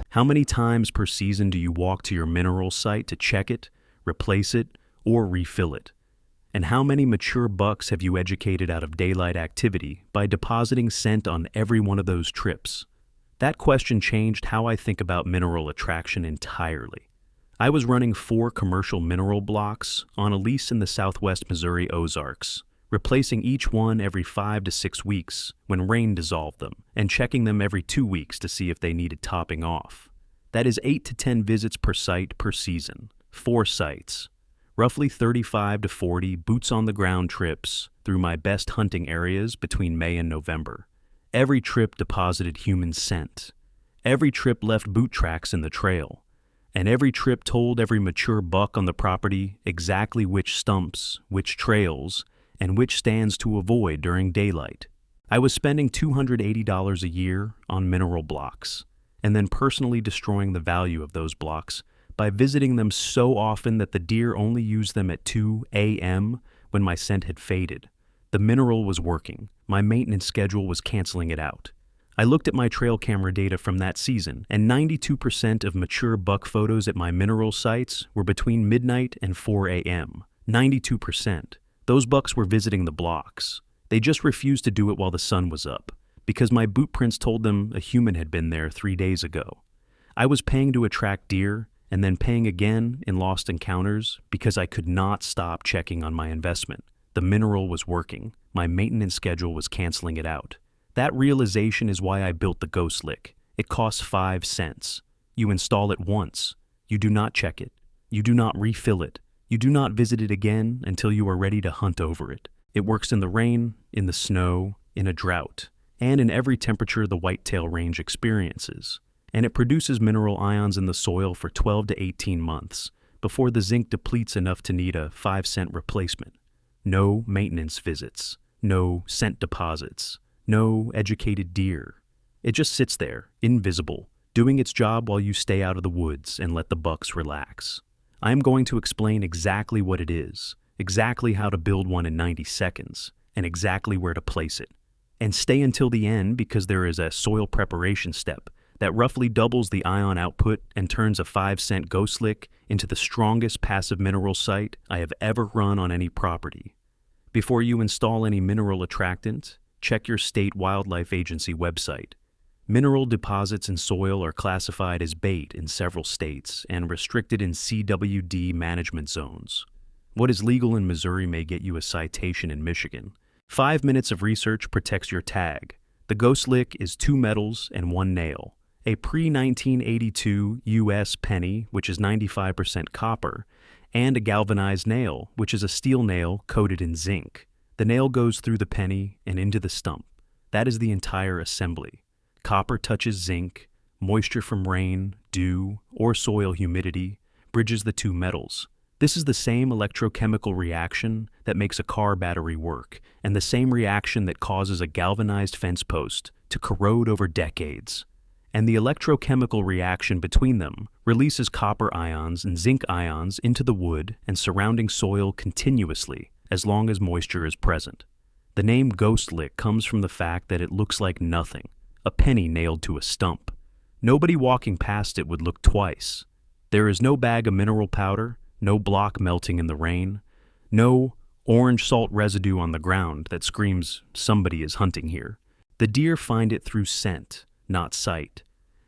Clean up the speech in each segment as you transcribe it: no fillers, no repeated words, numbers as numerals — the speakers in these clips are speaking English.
How many times per season do you walk to your mineral site to check it, replace it, or refill it? And how many mature bucks have you educated out of daylight activity by depositing scent on every one of those trips? That question changed how I think about mineral attraction entirely. I was running 4 commercial mineral blocks on a lease in the southwest Missouri Ozarks, replacing each one every 5 to 6 weeks when rain dissolved them, and checking them every 2 weeks to see if they needed topping off. That is 8 to 10 visits per site per season, 4 sites, roughly 35 to 40 boots-on-the-ground trips through my best hunting areas between May and November. Every trip deposited human scent. Every trip left boot tracks in the trail. And every trip told every mature buck on the property exactly which stumps, which trails, and which stands to avoid during daylight. I was spending $280 a year on mineral blocks, and then personally destroying the value of those blocks by visiting them so often that the deer only used them at 2 a.m. when my scent had faded. The mineral was working. My maintenance schedule was canceling it out. I looked at my trail camera data from that season, and 92% of mature buck photos at my mineral sites were between midnight and 4 a.m. 92%. Those bucks were visiting the blocks. They just refused to do it while the sun was up, because my boot prints told them a human had been there 3 days ago. I was paying to attract deer, and then paying again in lost encounters because I could not stop checking on my investment. The mineral was working. My maintenance schedule was canceling it out. That realization is why I built the Ghost Lick. It costs 5 cents. You install it once. You do not check it. You do not refill it. You do not visit it again until you are ready to hunt over it. It works in the rain, in the snow, in a drought, and in every temperature the whitetail range experiences. And it produces mineral ions in the soil for 12 to 18 months before the zinc depletes enough to need a 5-cent replacement. No maintenance visits, no scent deposits, no educated deer. It just sits there, invisible, doing its job while you stay out of the woods and let the bucks relax. I am going to explain exactly what it is, exactly how to build one in 90 seconds, and exactly where to place it. And stay until the end because there is a soil preparation step that roughly doubles the ion output and turns a 5-cent Ghost Lick into the strongest passive mineral site I have ever run on any property. Before you install any mineral attractant, check your state wildlife agency website. Mineral deposits in soil are classified as bait in several states and restricted in CWD management zones. What is legal in Missouri may get you a citation in Michigan. 5 minutes of research protects your tag. The Ghost Lick is 2 metals and 1 nail. A pre-1982 U.S. penny, which is 95% copper, and a galvanized nail, which is a steel nail coated in zinc. The nail goes through the penny and into the stump. That is the entire assembly. Copper touches zinc, moisture from rain, dew, or soil humidity bridges the 2 metals. This is the same electrochemical reaction that makes a car battery work, and the same reaction that causes a galvanized fence post to corrode over decades. And the electrochemical reaction between them releases copper ions and zinc ions into the wood and surrounding soil continuously as long as moisture is present. The name Ghost Lick comes from the fact that it looks like nothing, a penny nailed to a stump. Nobody walking past it would look twice. There is no bag of mineral powder, no block melting in the rain, no orange salt residue on the ground that screams somebody is hunting here. The deer find it through scent, not sight,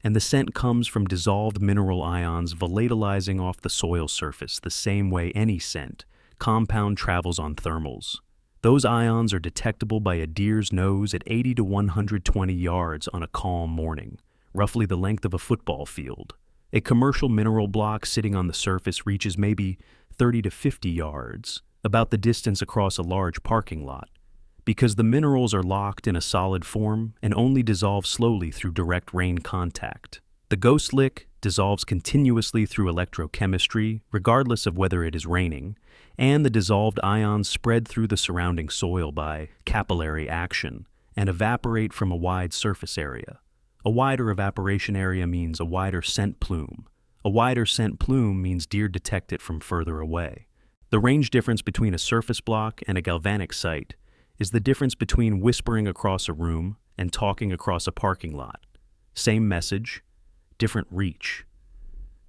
and the scent comes from dissolved mineral ions volatilizing off the soil surface the same way any scent, compound travels on thermals. Those ions are detectable by a deer's nose at 80 to 120 yards on a calm morning, roughly the length of a football field. A commercial mineral block sitting on the surface reaches maybe 30 to 50 yards, about the distance across a large parking lot, because the minerals are locked in a solid form and only dissolve slowly through direct rain contact. The Ghost Lick dissolves continuously through electrochemistry, regardless of whether it is raining, and the dissolved ions spread through the surrounding soil by capillary action and evaporate from a wide surface area. A wider evaporation area means a wider scent plume. A wider scent plume means deer detect it from further away. The range difference between a surface block and a galvanic site is the difference between whispering across a room and talking across a parking lot. Same message, different reach.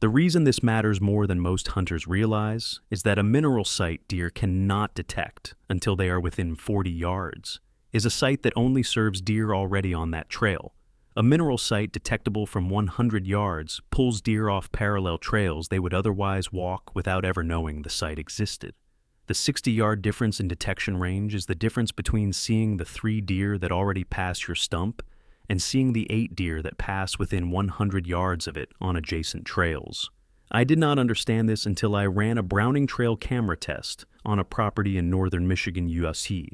The reason this matters more than most hunters realize is that a mineral site deer cannot detect until they are within 40 yards is a site that only serves deer already on that trail. A mineral site detectable from 100 yards pulls deer off parallel trails they would otherwise walk without ever knowing the site existed. The 60-yard difference in detection range is the difference between seeing the 3 deer that already pass your stump and seeing the 8 deer that pass within 100 yards of it on adjacent trails. I did not understand this until I ran a Browning Trail camera test on a property in northern Michigan, USA.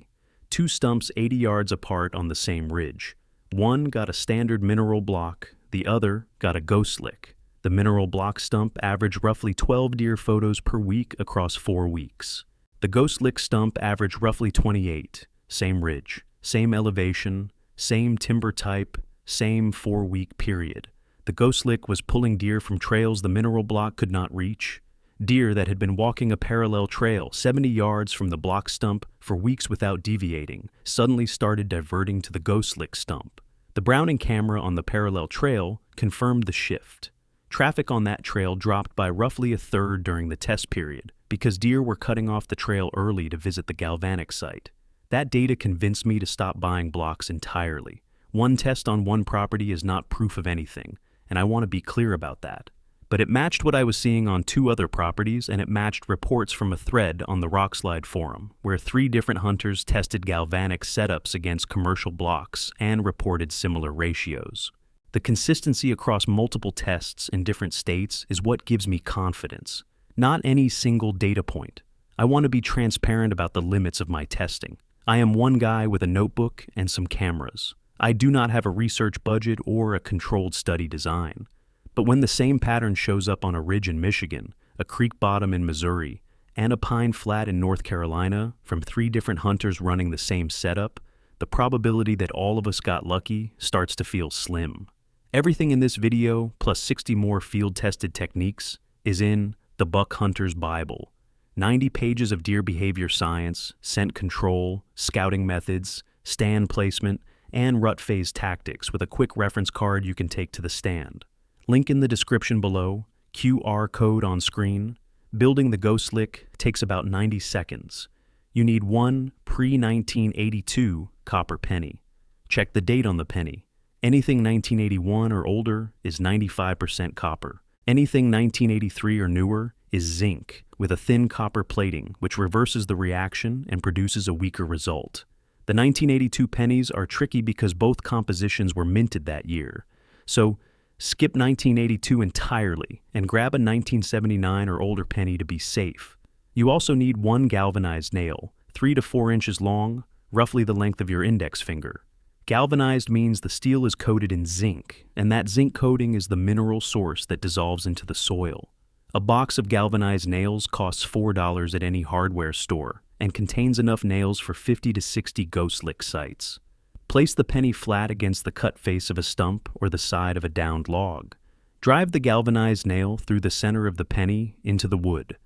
2 stumps 80 yards apart on the same ridge. One got a standard mineral block, the other got a ghost lick. The mineral block stump averaged roughly 12 deer photos per week across 4 weeks. The ghost lick stump averaged roughly 28, same ridge, same elevation, same timber type, same 4-week period. The ghost lick was pulling deer from trails the mineral block could not reach. Deer that had been walking a parallel trail 70 yards from the block stump for weeks without deviating suddenly started diverting to the ghost lick stump. The Browning camera on the parallel trail confirmed the shift. Traffic on that trail dropped by roughly a third during the test period because deer were cutting off the trail early to visit the galvanic site. That data convinced me to stop buying blocks entirely. One test on one property is not proof of anything, and I want to be clear about that. But it matched what I was seeing on 2 other properties, and it matched reports from a thread on the Rockslide forum, where 3 different hunters tested galvanic setups against commercial blocks and reported similar ratios. The consistency across multiple tests in different states is what gives me confidence, not any single data point. I want to be transparent about the limits of my testing. I am one guy with a notebook and some cameras. I do not have a research budget or a controlled study design. But when the same pattern shows up on a ridge in Michigan, a creek bottom in Missouri, and a pine flat in North Carolina from 3 different hunters running the same setup, the probability that all of us got lucky starts to feel slim. Everything in this video, plus 60 more field-tested techniques, is in the Buck Hunter's Bible. 90 pages of deer behavior science, scent control, scouting methods, stand placement, and rut phase tactics with a quick reference card you can take to the stand. Link in the description below, QR code on screen. Building the ghost lick takes about 90 seconds. You need 1 pre-1982 copper penny. Check the date on the penny. Anything 1981 or older is 95% copper. Anything 1983 or newer is zinc with a thin copper plating, which reverses the reaction and produces a weaker result. The 1982 pennies are tricky because both compositions were minted that year. So, skip 1982 entirely and grab a 1979 or older penny to be safe. You also need 1 galvanized nail, 3 to 4 inches long, roughly the length of your index finger. Galvanized means the steel is coated in zinc, and that zinc coating is the mineral source that dissolves into the soil. A box of galvanized nails costs $4 at any hardware store and contains enough nails for 50 to 60 ghost lick sites. Place the penny flat against the cut face of a stump or the side of a downed log. Drive the galvanized nail through the center of the penny into the wood.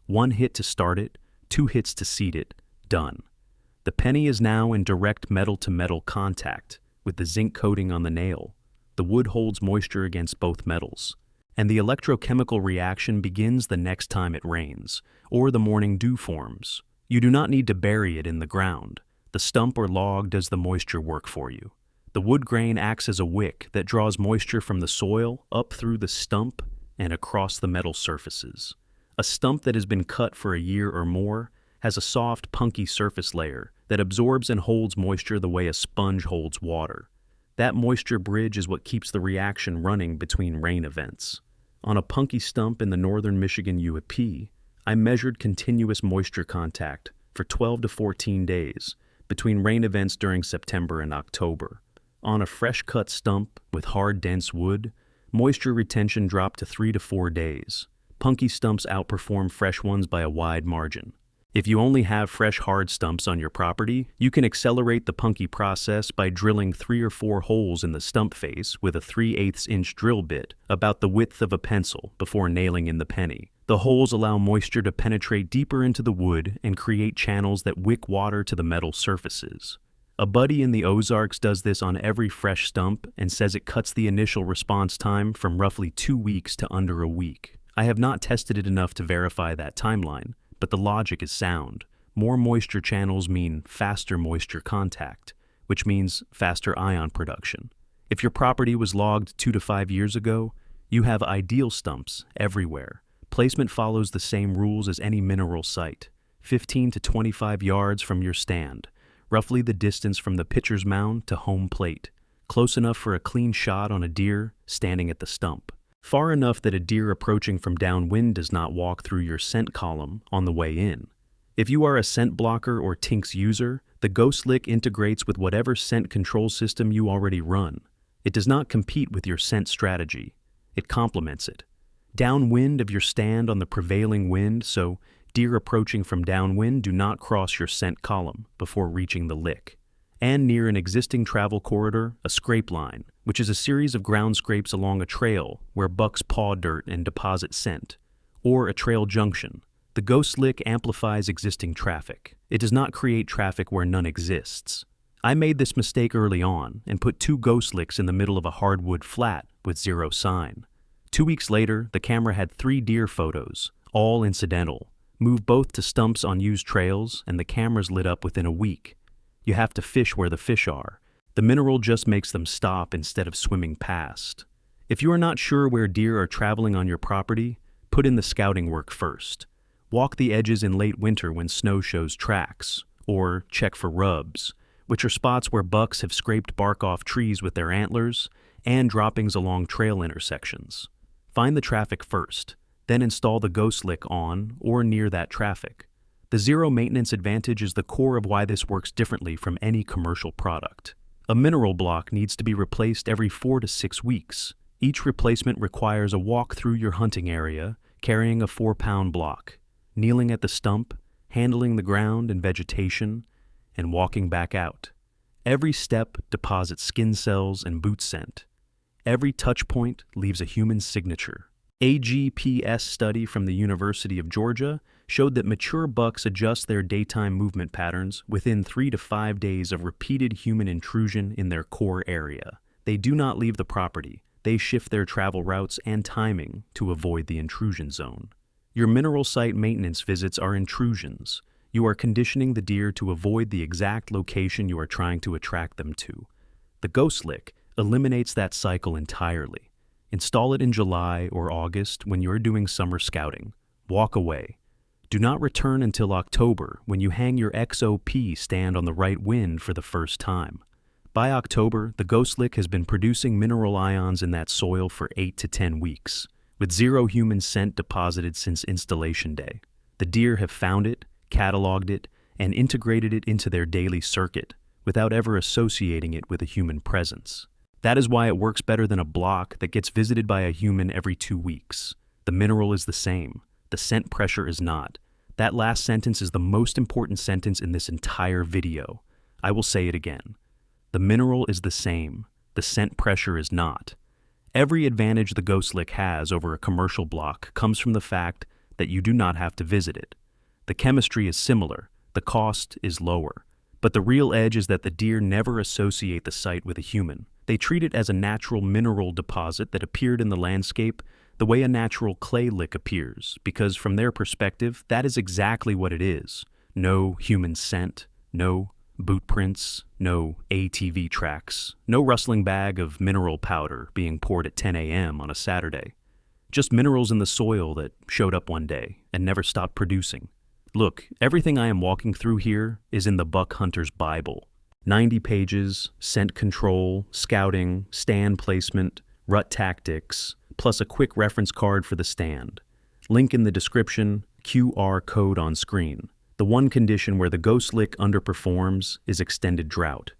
1 hit to start it, 2 hits to seat it. Done. The penny is now in direct metal-to-metal contact with the zinc coating on the nail. The wood holds moisture against both metals, and the electrochemical reaction begins the next time it rains, or the morning dew forms. You do not need to bury it in the ground. The stump or log does the moisture work for you. The wood grain acts as a wick that draws moisture from the soil up through the stump and across the metal surfaces. A stump that has been cut for a year or more has a soft, punky surface layer that absorbs and holds moisture the way a sponge holds water. That moisture bridge is what keeps the reaction running between rain events. On a punky stump in the northern Michigan UP, I measured continuous moisture contact for 12 to 14 days between rain events during September and October. On a fresh-cut stump with hard, dense wood, moisture retention dropped to 3 to 4 days. Punky stumps outperform fresh ones by a wide margin. If you only have fresh, hard stumps on your property, you can accelerate the punky process by drilling 3 or 4 holes in the stump face with a 3/8 inch drill bit about the width of a pencil before nailing in the penny. The holes allow moisture to penetrate deeper into the wood and create channels that wick water to the metal surfaces. A buddy in the Ozarks does this on every fresh stump and says it cuts the initial response time from roughly 2 weeks to under a week. I have not tested it enough to verify that timeline, but the logic is sound. More moisture channels mean faster moisture contact, which means faster ion production. If your property was logged 2 to 5 years ago, you have ideal stumps everywhere. Placement follows the same rules as any mineral site, 15 to 25 yards from your stand, roughly the distance from the pitcher's mound to home plate, close enough for a clean shot on a deer standing at the stump, far enough that a deer approaching from downwind does not walk through your scent column on the way in. If you are a scent blocker or Tinks user, the Ghost Lick integrates with whatever scent control system you already run. It does not compete with your scent strategy. It complements it. Downwind of your stand on the prevailing wind, so deer approaching from downwind do not cross your scent column before reaching the lick. And near an existing travel corridor, a scrape line, which is a series of ground scrapes along a trail where bucks paw dirt and deposit scent, or a trail junction. The Ghost Lick amplifies existing traffic. It does not create traffic where none exists. I made this mistake early on and put 2 Ghost Licks in the middle of a hardwood flat with 0 sign. 2 weeks later, the camera had 3 deer photos, all incidental. Move both to stumps on used trails, and the cameras lit up within a week. You have to fish where the fish are. The mineral just makes them stop instead of swimming past. If you are not sure where deer are traveling on your property, put in the scouting work first. Walk the edges in late winter when snow shows tracks, or check for rubs, which are spots where bucks have scraped bark off trees with their antlers, and droppings along trail intersections. Find the traffic first, then install the Ghost Lick on or near that traffic. The zero maintenance advantage is the core of why this works differently from any commercial product. A mineral block needs to be replaced every 4 to 6 weeks. Each replacement requires a walk through your hunting area, carrying a 4-pound block, kneeling at the stump, handling the ground and vegetation, and walking back out. Every step deposits skin cells and boot scent. Every touch point leaves a human signature. A GPS study from the University of Georgia showed that mature bucks adjust their daytime movement patterns within 3 to 5 days of repeated human intrusion in their core area. They do not leave the property. They shift their travel routes and timing to avoid the intrusion zone. Your mineral site maintenance visits are intrusions. You are conditioning the deer to avoid the exact location you are trying to attract them to. The Ghost Lick eliminates that cycle entirely. Install it in July or August when you're doing summer scouting. Walk away. Do not return until October when you hang your XOP stand on the right wind for the first time. By October, the Ghost Lick has been producing mineral ions in that soil for 8 to 10 weeks, with 0 human scent deposited since installation day. The deer have found it, cataloged it, and integrated it into their daily circuit without ever associating it with a human presence. That is why it works better than a block that gets visited by a human every 2 weeks. The mineral is the same. The scent pressure is not. That last sentence is the most important sentence in this entire video. I will say it again. The mineral is the same. The scent pressure is not. Every advantage the Ghost Lick has over a commercial block comes from the fact that you do not have to visit it. The chemistry is similar. The cost is lower. But the real edge is that the deer never associate the site with a human. They treat it as a natural mineral deposit that appeared in the landscape the way a natural clay lick appears, because from their perspective, that is exactly what it is. No human scent, no boot prints, no ATV tracks, no rustling bag of mineral powder being poured at 10 a.m. on a Saturday. Just minerals in the soil that showed up one day and never stopped producing. Look, everything I am walking through here is in the Buck Hunter's Bible. 90 pages, scent control, scouting, stand placement, rut tactics, plus a quick reference card for the stand. Link in the description, QR code on screen. The one condition where the Ghost Lick underperforms is extended drought.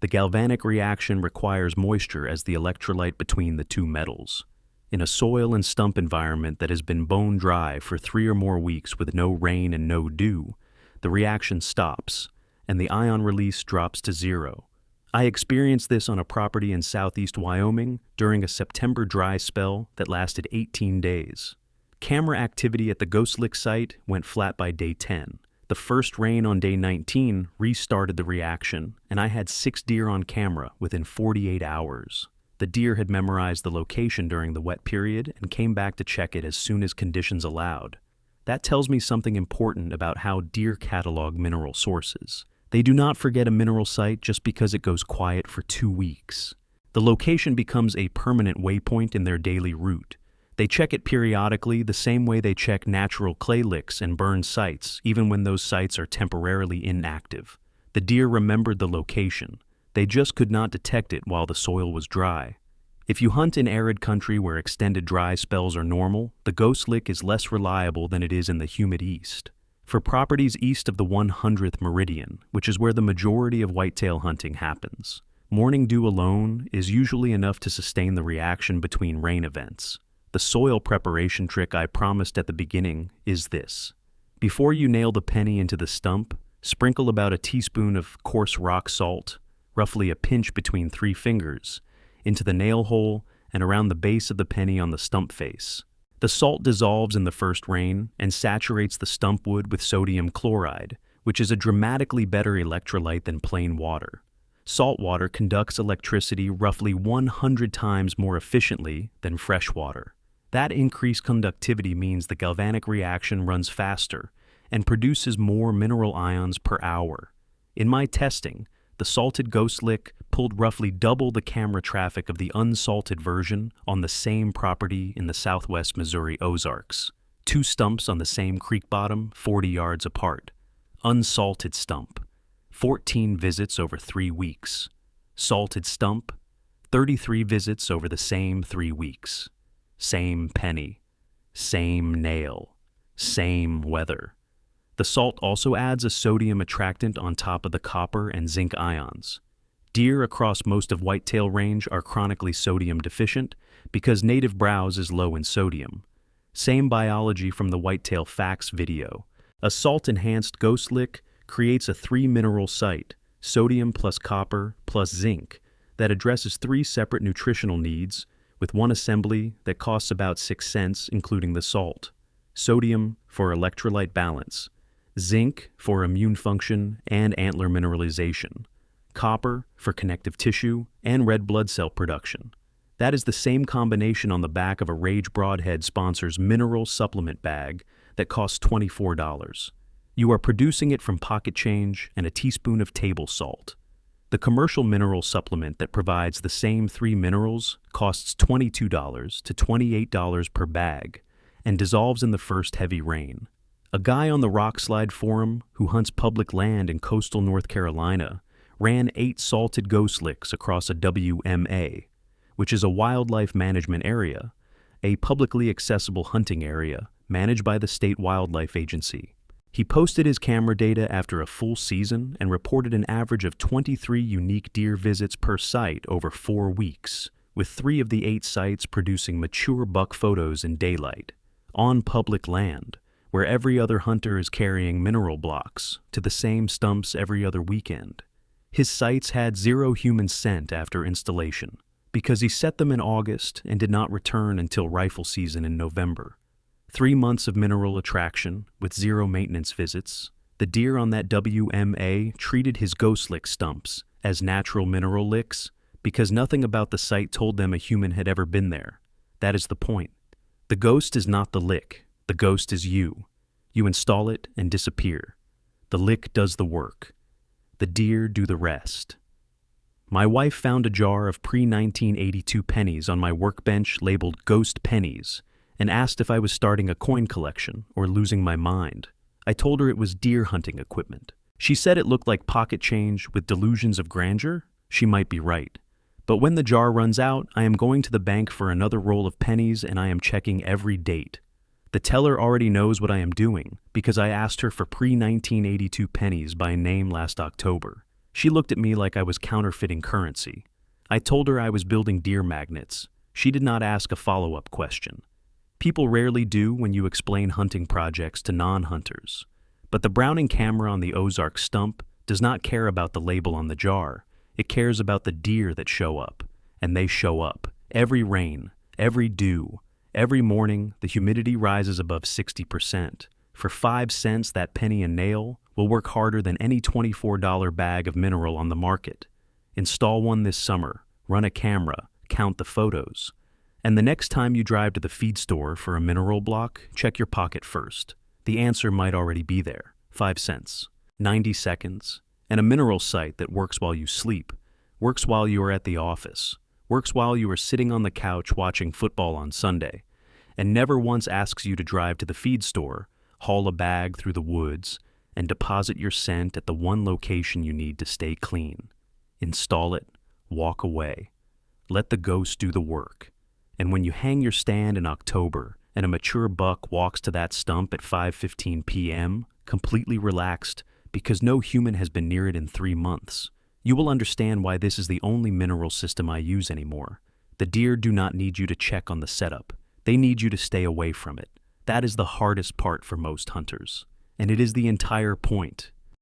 The galvanic reaction requires moisture as the electrolyte between the two metals. In a soil and stump environment that has been bone dry for 3 or more weeks with no rain and no dew, the reaction stops, and the ion release drops to 0. I experienced this on a property in southeast Wyoming during a September dry spell that lasted 18 days. Camera activity at the Ghost Lick site went flat by day 10. The first rain on day 19 restarted the reaction, and I had 6 deer on camera within 48 hours. The deer had memorized the location during the wet period and came back to check it as soon as conditions allowed. That tells me something important about how deer catalog mineral sources. They do not forget a mineral site just because it goes quiet for 2 weeks. The location becomes a permanent waypoint in their daily route. They check it periodically the same way they check natural clay licks and burn sites, even when those sites are temporarily inactive. The deer remembered the location. They just could not detect it while the soil was dry. If you hunt in arid country where extended dry spells are normal, the Ghost Lick is less reliable than it is in the humid east. For properties east of the 100th meridian, which is where the majority of whitetail hunting happens, morning dew alone is usually enough to sustain the reaction between rain events. The soil preparation trick I promised at the beginning is this. Before you nail the penny into the stump, sprinkle about a teaspoon of coarse rock salt, roughly a pinch between 3 fingers, into the nail hole and around the base of the penny on the stump face. The salt dissolves in the first rain and saturates the stump wood with sodium chloride, which is a dramatically better electrolyte than plain water. Salt water conducts electricity roughly 100 times more efficiently than fresh water. That increased conductivity means the galvanic reaction runs faster and produces more mineral ions per hour. In my testing, the salted Ghost Lick pulled roughly double the camera traffic of the unsalted version on the same property in the southwest Missouri Ozarks. 2 stumps on the same creek bottom, 40 yards apart. Unsalted stump, 14 visits over 3 weeks. Salted stump, 33 visits over the same 3 weeks. Same penny, same nail, same weather. The salt also adds a sodium attractant on top of the copper and zinc ions. Deer across most of whitetail range are chronically sodium deficient because native browse is low in sodium. Same biology from the Whitetail Facts video. A salt-enhanced Ghost Lick creates a 3-mineral site, sodium plus copper plus zinc, that addresses 3 separate nutritional needs with one assembly that costs about 6 cents, including the salt. Sodium for electrolyte balance, zinc for immune function and antler mineralization, copper for connective tissue and red blood cell production. That is the same combination on the back of a Rage Broadhead sponsor's mineral supplement bag that costs $24. You are producing it from pocket change and a teaspoon of table salt. The commercial mineral supplement that provides the same 3 minerals costs $22 to $28 per bag and dissolves in the first heavy rain. A guy on the Rock Slide forum who hunts public land in coastal North Carolina ran 8 salted Ghost Licks across a WMA, which is a wildlife management area, a publicly accessible hunting area managed by the state wildlife agency. He posted his camera data after a full season and reported an average of 23 unique deer visits per site over 4 weeks, with 3 of the 8 sites producing mature buck photos in daylight, on public land, where every other hunter is carrying mineral blocks to the same stumps every other weekend. His sites had 0 human scent after installation, because he set them in August and did not return until rifle season in November. 3 months of mineral attraction with 0 maintenance visits. The deer on that WMA treated his Ghost Lick stumps as natural mineral licks because nothing about the site told them a human had ever been there. That is the point. The ghost is not the lick. The ghost is you. You install it and disappear. The lick does the work. The deer do the rest. My wife found a jar of pre-1982 pennies on my workbench labeled Ghost Pennies and asked if I was starting a coin collection or losing my mind. I told her it was deer hunting equipment. She said it looked like pocket change with delusions of grandeur. She might be right. But when the jar runs out, I am going to the bank for another roll of pennies and I am checking every date. The teller already knows what I am doing because I asked her for pre-1982 pennies by name last October. She looked at me like I was counterfeiting currency. I told her I was building deer magnets. She did not ask a follow-up question. People rarely do when you explain hunting projects to non-hunters. But the Browning camera on the Ozark Stump does not care about the label on the jar. It cares about the deer that show up. And they show up. Every rain, every dew, Every morning, the humidity rises above 60%. For 5 cents, that penny a nail will work harder than any $24 bag of mineral on the market. Install one this summer, run a camera, count the photos. And the next time you drive to the feed store for a mineral block, check your pocket first. The answer might already be there. 5 cents, 90 seconds, and a mineral site that works while you sleep, works while you are at the office, works while you are sitting on the couch watching football on Sunday, and never once asks you to drive to the feed store, haul a bag through the woods, and deposit your scent at the one location you need to stay clean. Install it, walk away. Let the ghost do the work. And when you hang your stand in October and a mature buck walks to that stump at 5:15 p.m., completely relaxed because no human has been near it in 3 months, you will understand why this is the only mineral system I use anymore. The deer do not need you to check on the setup. They need you to stay away from it. That is the hardest part for most hunters. And it is the entire point.